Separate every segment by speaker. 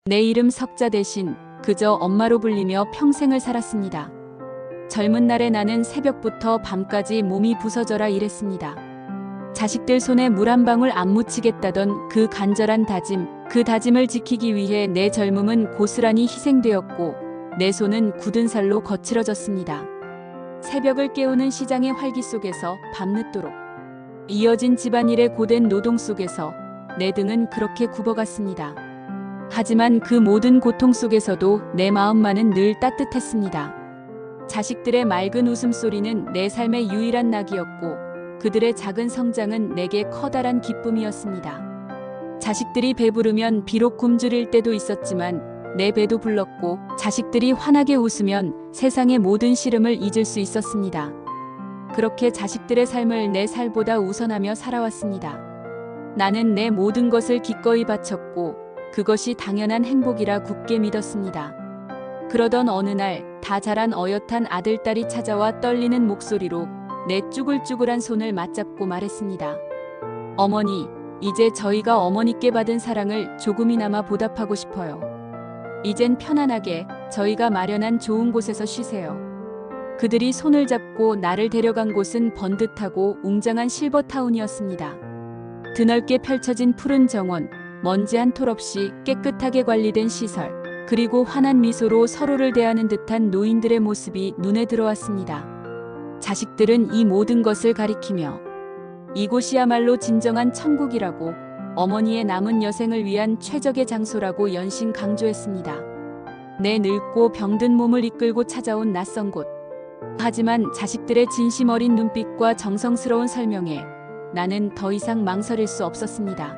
Speaker 1: 내 이름 석자 대신 그저 엄마로 불리며 평생을 살았습니다. 젊은 날의 나는 새벽부터 밤까지 몸이 부서져라 일했습니다. 자식들 손에 물 한 방울 안 묻히겠다던 그 간절한 다짐, 그 다짐을 지키기 위해 내 젊음은 고스란히 희생되었고 내 손은 굳은 살로 거칠어졌습니다. 새벽을 깨우는 시장의 활기 속에서 밤늦도록 이어진 집안일의 고된 노동 속에서 내 등은 그렇게 굽어갔습니다. 하지만 그 모든 고통 속에서도 내 마음만은 늘 따뜻했습니다. 자식들의 맑은 웃음소리는 내 삶의 유일한 낙이었고 그들의 작은 성장은 내게 커다란 기쁨이었습니다. 자식들이 배부르면 비록 굶주릴 때도 있었지만 내 배도 불렀고 자식들이 환하게 웃으면 세상의 모든 시름을 잊을 수 있었습니다. 그렇게 자식들의 삶을 내 살보다 우선하며 살아왔습니다. 나는 내 모든 것을 기꺼이 바쳤고 그것이 당연한 행복이라 굳게 믿었습니다. 그러던 어느 날 다 자란 어엿한 아들딸이 찾아와 떨리는 목소리로 내 쭈글쭈글한 손을 맞잡고 말했습니다. 어머니, 이제 저희가 어머니께 받은 사랑을 조금이나마 보답하고 싶어요. 이젠 편안하게 저희가 마련한 좋은 곳에서 쉬세요. 그들이 손을 잡고 나를 데려간 곳은 번듯하고 웅장한 실버타운이었습니다. 드넓게 펼쳐진 푸른 정원, 먼지 한 톨 없이 깨끗하게 관리된 시설, 그리고 환한 미소로 서로를 대하는 듯한 노인들의 모습이 눈에 들어왔습니다. 자식들은 이 모든 것을 가리키며 이곳이야말로 진정한 천국이라고, 어머니의 남은 여생을 위한 최적의 장소라고 연신 강조했습니다. 내 늙고 병든 몸을 이끌고 찾아온 낯선 곳. 하지만 자식들의 진심 어린 눈빛과 정성스러운 설명에 나는 더 이상 망설일 수 없었습니다.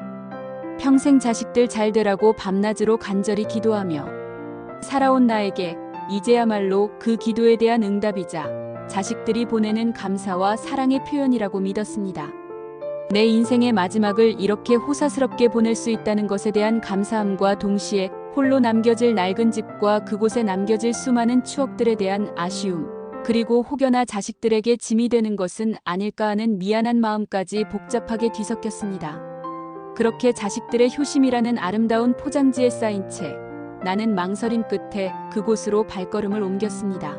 Speaker 1: 평생 자식들 잘 되라고 밤낮으로 간절히 기도하며 살아온 나에게 이제야말로 그 기도에 대한 응답이자 자식들이 보내는 감사와 사랑의 표현이라고 믿었습니다. 내 인생의 마지막을 이렇게 호사스럽게 보낼 수 있다는 것에 대한 감사함과 동시에 홀로 남겨질 낡은 집과 그곳에 남겨질 수많은 추억들에 대한 아쉬움, 그리고 혹여나 자식들에게 짐이 되는 것은 아닐까 하는 미안한 마음까지 복잡하게 뒤섞였습니다. 그렇게 자식들의 효심이라는 아름다운 포장지에 쌓인 채 나는 망설임 끝에 그곳으로 발걸음을 옮겼습니다.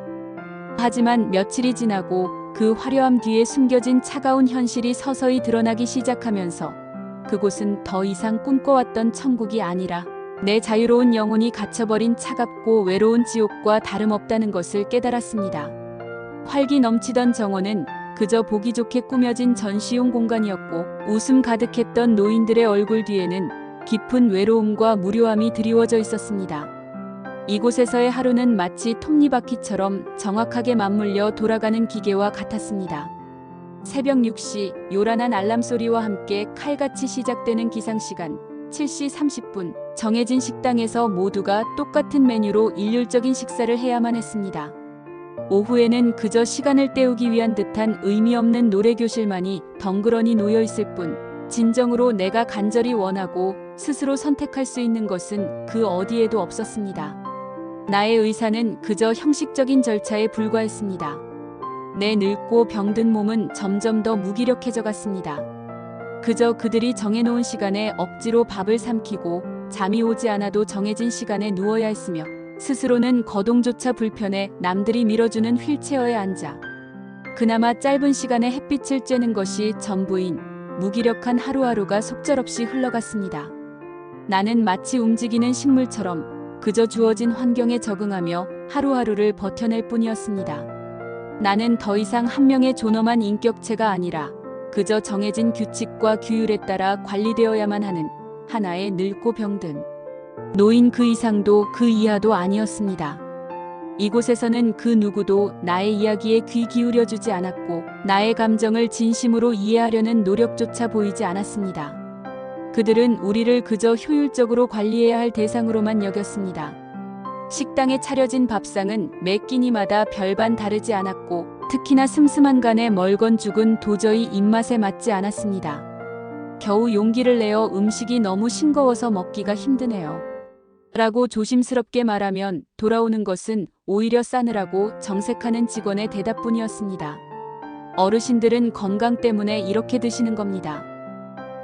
Speaker 1: 하지만 며칠이 지나고 그 화려함 뒤에 숨겨진 차가운 현실이 서서히 드러나기 시작하면서 그곳은 더 이상 꿈꿔왔던 천국이 아니라 내 자유로운 영혼이 갇혀버린 차갑고 외로운 지옥과 다름없다는 것을 깨달았습니다. 활기 넘치던 정원은 그저 보기 좋게 꾸며진 전시용 공간이었고 웃음 가득했던 노인들의 얼굴 뒤에는 깊은 외로움과 무료함이 드리워져 있었습니다. 이곳에서의 하루는 마치 톱니바퀴처럼 정확하게 맞물려 돌아가는 기계와 같았습니다. 새벽 6시 요란한 알람 소리와 함께 칼같이 시작되는 기상시간 7시 30분, 정해진 식당에서 모두가 똑같은 메뉴로 일률적인 식사를 해야만 했습니다. 오후에는 그저 시간을 때우기 위한 듯한 의미 없는 노래교실만이 덩그러니 놓여있을 뿐, 진정으로 내가 간절히 원하고 스스로 선택할 수 있는 것은 그 어디에도 없었습니다. 나의 의사는 그저 형식적인 절차에 불과했습니다. 내 늙고 병든 몸은 점점 더 무기력해져 갔습니다. 그저 그들이 정해놓은 시간에 억지로 밥을 삼키고 잠이 오지 않아도 정해진 시간에 누워야 했으며 스스로는 거동조차 불편해 남들이 밀어주는 휠체어에 앉아 그나마 짧은 시간에 햇빛을 쬐는 것이 전부인 무기력한 하루하루가 속절없이 흘러갔습니다. 나는 마치 움직이는 식물처럼 그저 주어진 환경에 적응하며 하루하루를 버텨낼 뿐이었습니다. 나는 더 이상 한 명의 존엄한 인격체가 아니라 그저 정해진 규칙과 규율에 따라 관리되어야만 하는 하나의 늙고 병든 노인, 그 이상도 그 이하도 아니었습니다. 이곳에서는 그 누구도 나의 이야기에 귀 기울여주지 않았고 나의 감정을 진심으로 이해하려는 노력조차 보이지 않았습니다. 그들은 우리를 그저 효율적으로 관리해야 할 대상으로만 여겼습니다. 식당에 차려진 밥상은 매 끼니마다 별반 다르지 않았고 특히나 슴슴한 간의 멀건 죽은 도저히 입맛에 맞지 않았습니다. 겨우 용기를 내어 음식이 너무 싱거워서 먹기가 힘드네요 라고 조심스럽게 말하면 돌아오는 것은 오히려 싸느라고 정색하는 직원의 대답뿐이었습니다. 어르신들은 건강 때문에 이렇게 드시는 겁니다.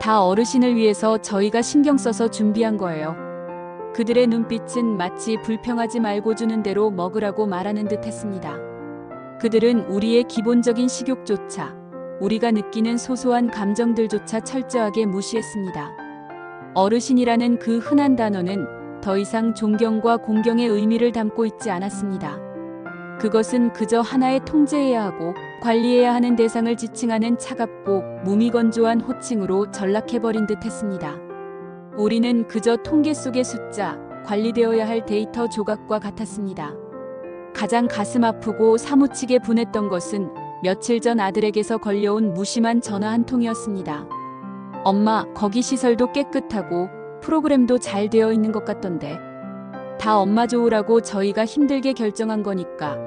Speaker 1: 다 어르신을 위해서 저희가 신경 써서 준비한 거예요. 그들의 눈빛은 마치 불평하지 말고 주는 대로 먹으라고 말하는 듯 했습니다. 그들은 우리의 기본적인 식욕조차, 우리가 느끼는 소소한 감정들조차 철저하게 무시했습니다. 어르신이라는 그 흔한 단어는 더 이상 존경과 공경의 의미를 담고 있지 않았습니다. 그것은 그저 하나의 통제해야 하고 관리해야 하는 대상을 지칭하는 차갑고 무미건조한 호칭으로 전락해버린 듯 했습니다. 우리는 그저 통계 속의 숫자, 관리되어야 할 데이터 조각과 같았습니다. 가장 가슴 아프고 사무치게 분했던 것은 며칠 전 아들에게서 걸려온 무심한 전화 한 통이었습니다. 엄마, 거기 시설도 깨끗하고 프로그램도 잘 되어 있는 것 같던데. 다 엄마 좋으라고 저희가 힘들게 결정한 거니까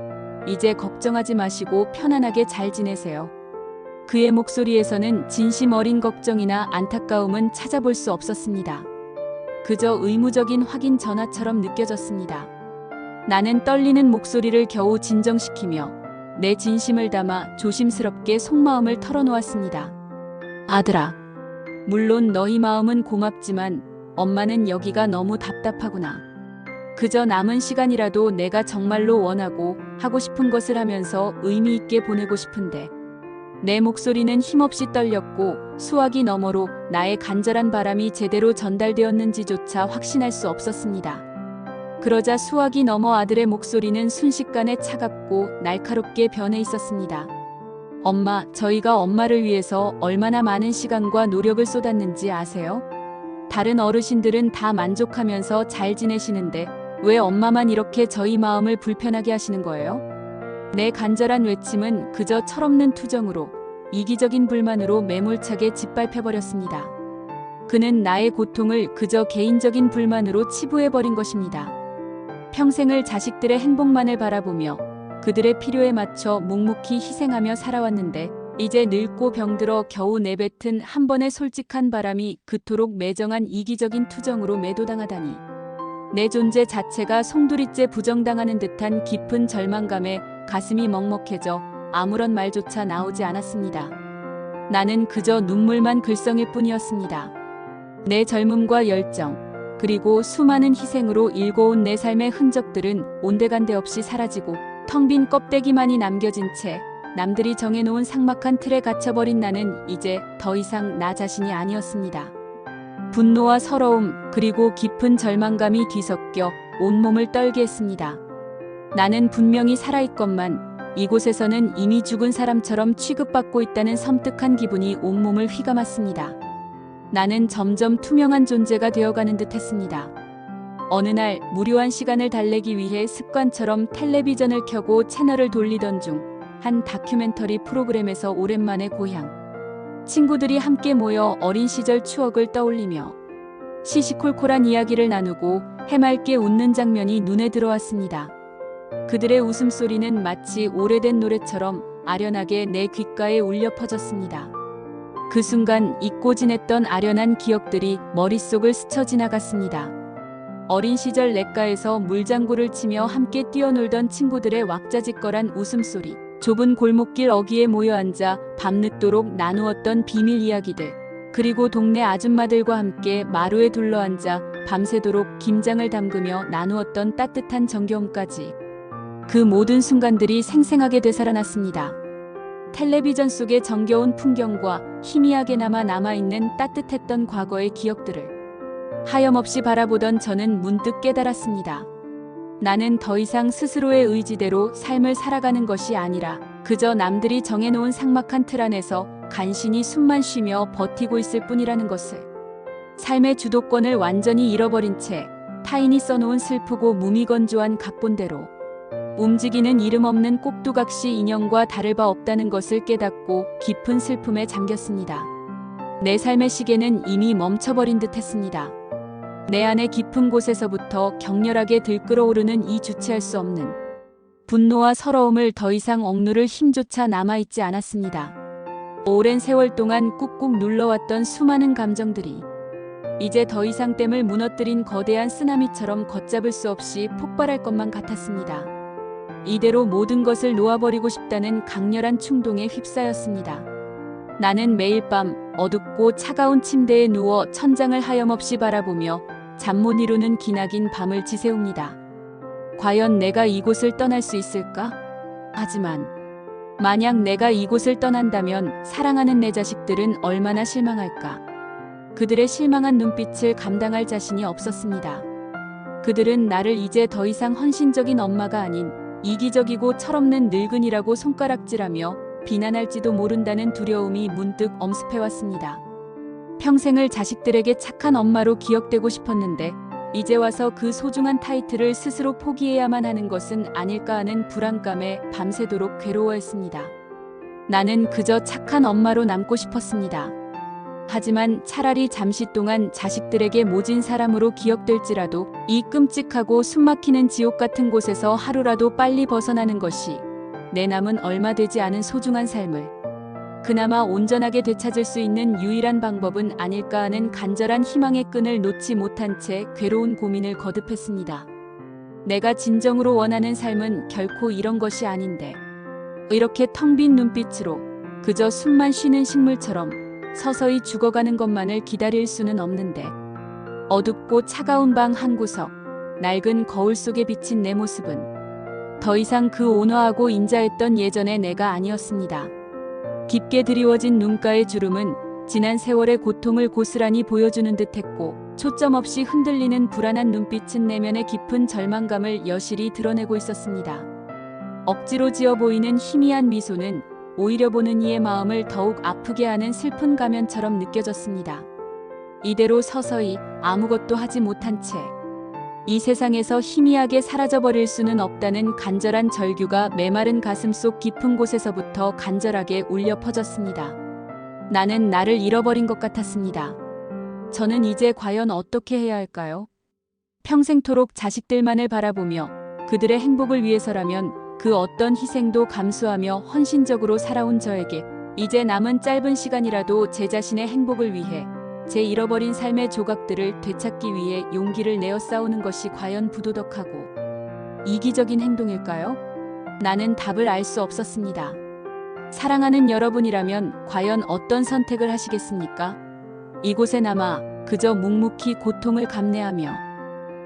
Speaker 1: 이제 걱정하지 마시고 편안하게 잘 지내세요. 그의 목소리에서는 진심 어린 걱정이나 안타까움은 찾아볼 수 없었습니다. 그저 의무적인 확인 전화처럼 느껴졌습니다. 나는 떨리는 목소리를 겨우 진정시키며 내 진심을 담아 조심스럽게 속마음을 털어놓았습니다. 아들아, 물론 너희 마음은 고맙지만 엄마는 여기가 너무 답답하구나. 그저 남은 시간이라도 내가 정말로 원하고 하고 싶은 것을 하면서 의미 있게 보내고 싶은데. 내 목소리는 힘없이 떨렸고 수화기 너머로 나의 간절한 바람이 제대로 전달되었는지조차 확신할 수 없었습니다. 그러자 수화기 너머 아들의 목소리는 순식간에 차갑고 날카롭게 변해 있었습니다. 엄마, 저희가 엄마를 위해서 얼마나 많은 시간과 노력을 쏟았는지 아세요? 다른 어르신들은 다 만족하면서 잘 지내시는데 왜 엄마만 이렇게 저희 마음을 불편하게 하시는 거예요? 내 간절한 외침은 그저 철없는 투정으로, 이기적인 불만으로 매몰차게 짓밟혀버렸습니다. 그는 나의 고통을 그저 개인적인 불만으로 치부해버린 것입니다. 평생을 자식들의 행복만을 바라보며 그들의 필요에 맞춰 묵묵히 희생하며 살아왔는데 이제 늙고 병들어 겨우 내뱉은 한 번의 솔직한 바람이 그토록 매정한 이기적인 투정으로 매도당하다니. 내 존재 자체가 송두리째 부정당하는 듯한 깊은 절망감에 가슴이 먹먹해져 아무런 말조차 나오지 않았습니다. 나는 그저 눈물만 글썽일 뿐이었습니다. 내 젊음과 열정, 그리고 수많은 희생으로 일궈온 내 삶의 흔적들은 온데간데 없이 사라지고 텅 빈 껍데기만이 남겨진 채 남들이 정해놓은 삭막한 틀에 갇혀버린 나는 이제 더 이상 나 자신이 아니었습니다. 분노와 서러움 그리고 깊은 절망감이 뒤섞여 온몸을 떨게 했습니다. 나는 분명히 살아있건만 이곳에서는 이미 죽은 사람처럼 취급받고 있다는 섬뜩한 기분이 온몸을 휘감았습니다. 나는 점점 투명한 존재가 되어가는 듯 했습니다. 어느 날 무료한 시간을 달래기 위해 습관처럼 텔레비전을 켜고 채널을 돌리던 중 한 다큐멘터리 프로그램에서 오랜만에 고향 친구들이 함께 모여 어린 시절 추억을 떠올리며 시시콜콜한 이야기를 나누고 해맑게 웃는 장면이 눈에 들어왔습니다. 그들의 웃음소리는 마치 오래된 노래처럼 아련하게 내 귓가에 울려 퍼졌습니다. 그 순간 잊고 지냈던 아련한 기억들이 머릿속을 스쳐 지나갔습니다. 어린 시절 냇가에서 물장구를 치며 함께 뛰어놀던 친구들의 왁자지껄한 웃음소리, 좁은 골목길 어귀에 모여 앉아 밤늦도록 나누었던 비밀 이야기들, 그리고 동네 아줌마들과 함께 마루에 둘러앉아 밤새도록 김장을 담그며 나누었던 따뜻한 정겨움까지 그 모든 순간들이 생생하게 되살아났습니다. 텔레비전 속의 정겨운 풍경과 희미하게나마 남아있는 따뜻했던 과거의 기억들을 하염없이 바라보던 저는 문득 깨달았습니다. 나는 더 이상 스스로의 의지대로 삶을 살아가는 것이 아니라 그저 남들이 정해놓은 삭막한 틀 안에서 간신히 숨만 쉬며 버티고 있을 뿐이라는 것을. 삶의 주도권을 완전히 잃어버린 채 타인이 써놓은 슬프고 무미건조한 각본대로 움직이는 이름 없는 꼭두각시 인형과 다를 바 없다는 것을 깨닫고 깊은 슬픔에 잠겼습니다. 내 삶의 시계는 이미 멈춰버린 듯 했습니다. 내 안의 깊은 곳에서부터 격렬하게 들끓어오르는 이 주체할 수 없는 분노와 서러움을 더 이상 억누를 힘조차 남아있지 않았습니다. 오랜 세월 동안 꾹꾹 눌러왔던 수많은 감정들이 이제 더 이상 댐을 무너뜨린 거대한 쓰나미처럼 걷잡을 수 없이 폭발할 것만 같았습니다. 이대로 모든 것을 놓아버리고 싶다는 강렬한 충동에 휩싸였습니다. 나는 매일 밤 어둡고 차가운 침대에 누워 천장을 하염없이 바라보며 잠 못 이루는 기나긴 밤을 지새웁니다. 과연 내가 이곳을 떠날 수 있을까? 하지만 만약 내가 이곳을 떠난다면 사랑하는 내 자식들은 얼마나 실망할까? 그들의 실망한 눈빛을 감당할 자신이 없었습니다. 그들은 나를 이제 더 이상 헌신적인 엄마가 아닌 이기적이고 철없는 늙은이라고 손가락질하며 비난할지도 모른다는 두려움이 문득 엄습해왔습니다. 평생을 자식들에게 착한 엄마로 기억되고 싶었는데 이제 와서 그 소중한 타이틀을 스스로 포기해야만 하는 것은 아닐까 하는 불안감에 밤새도록 괴로워했습니다. 나는 그저 착한 엄마로 남고 싶었습니다. 하지만 차라리 잠시 동안 자식들에게 모진 사람으로 기억될지라도 이 끔찍하고 숨막히는 지옥 같은 곳에서 하루라도 빨리 벗어나는 것이 내 남은 얼마 되지 않은 소중한 삶을 그나마 온전하게 되찾을 수 있는 유일한 방법은 아닐까 하는 간절한 희망의 끈을 놓지 못한 채 괴로운 고민을 거듭했습니다. 내가 진정으로 원하는 삶은 결코 이런 것이 아닌데 이렇게 텅 빈 눈빛으로 그저 숨만 쉬는 식물처럼 서서히 죽어가는 것만을 기다릴 수는 없는데 어둡고 차가운 방 한 구석 낡은 거울 속에 비친 내 모습은 더 이상 그 온화하고 인자했던 예전의 내가 아니었습니다. 깊게 드리워진 눈가의 주름은 지난 세월의 고통을 고스란히 보여주는 듯했고 초점 없이 흔들리는 불안한 눈빛은 내면의 깊은 절망감을 여실히 드러내고 있었습니다. 억지로 지어 보이는 희미한 미소는 오히려 보는 이의 마음을 더욱 아프게 하는 슬픈 가면처럼 느껴졌습니다. 이대로 서서히 아무것도 하지 못한 채 이 세상에서 희미하게 사라져버릴 수는 없다는 간절한 절규가 메마른 가슴 속 깊은 곳에서부터 간절하게 울려 퍼졌습니다. 나는 나를 잃어버린 것 같았습니다. 저는 이제 과연 어떻게 해야 할까요? 평생토록 자식들만을 바라보며 그들의 행복을 위해서라면 그 어떤 희생도 감수하며 헌신적으로 살아온 저에게 이제 남은 짧은 시간이라도 제 자신의 행복을 위해 제 잃어버린 삶의 조각들을 되찾기 위해 용기를 내어 싸우는 것이 과연 부도덕하고 이기적인 행동일까요? 나는 답을 알 수 없었습니다. 사랑하는 여러분이라면 과연 어떤 선택을 하시겠습니까? 이곳에 남아 그저 묵묵히 고통을 감내하며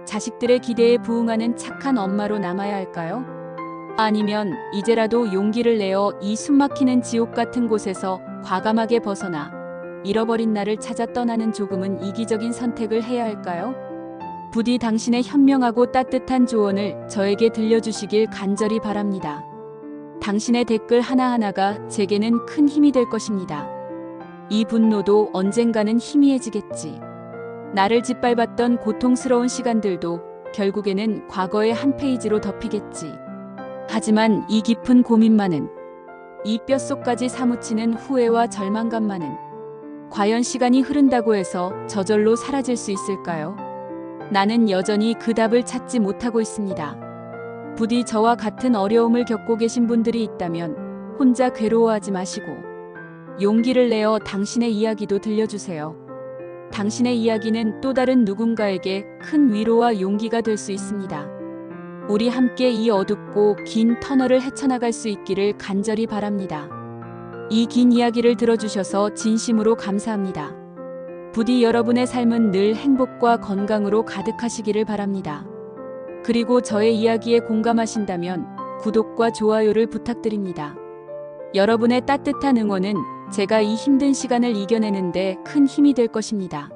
Speaker 1: 자식들의 기대에 부응하는 착한 엄마로 남아야 할까요? 아니면 이제라도 용기를 내어 이 숨막히는 지옥 같은 곳에서 과감하게 벗어나 잃어버린 나를 찾아 떠나는 조금은 이기적인 선택을 해야 할까요? 부디 당신의 현명하고 따뜻한 조언을 저에게 들려주시길 간절히 바랍니다. 당신의 댓글 하나하나가 제게는 큰 힘이 될 것입니다. 이 분노도 언젠가는 희미해지겠지. 나를 짓밟았던 고통스러운 시간들도 결국에는 과거의 한 페이지로 덮이겠지. 하지만 이 깊은 고민만은, 이 뼛속까지 사무치는 후회와 절망감만은 과연 시간이 흐른다고 해서 저절로 사라질 수 있을까요? 나는 여전히 그 답을 찾지 못하고 있습니다. 부디 저와 같은 어려움을 겪고 계신 분들이 있다면 혼자 괴로워하지 마시고 용기를 내어 당신의 이야기도 들려주세요. 당신의 이야기는 또 다른 누군가에게 큰 위로와 용기가 될 수 있습니다. 우리 함께 이 어둡고 긴 터널을 헤쳐나갈 수 있기를 간절히 바랍니다. 이 긴 이야기를 들어주셔서 진심으로 감사합니다. 부디 여러분의 삶은 늘 행복과 건강으로 가득하시기를 바랍니다. 그리고 저의 이야기에 공감하신다면 구독과 좋아요를 부탁드립니다. 여러분의 따뜻한 응원은 제가 이 힘든 시간을 이겨내는데 큰 힘이 될 것입니다.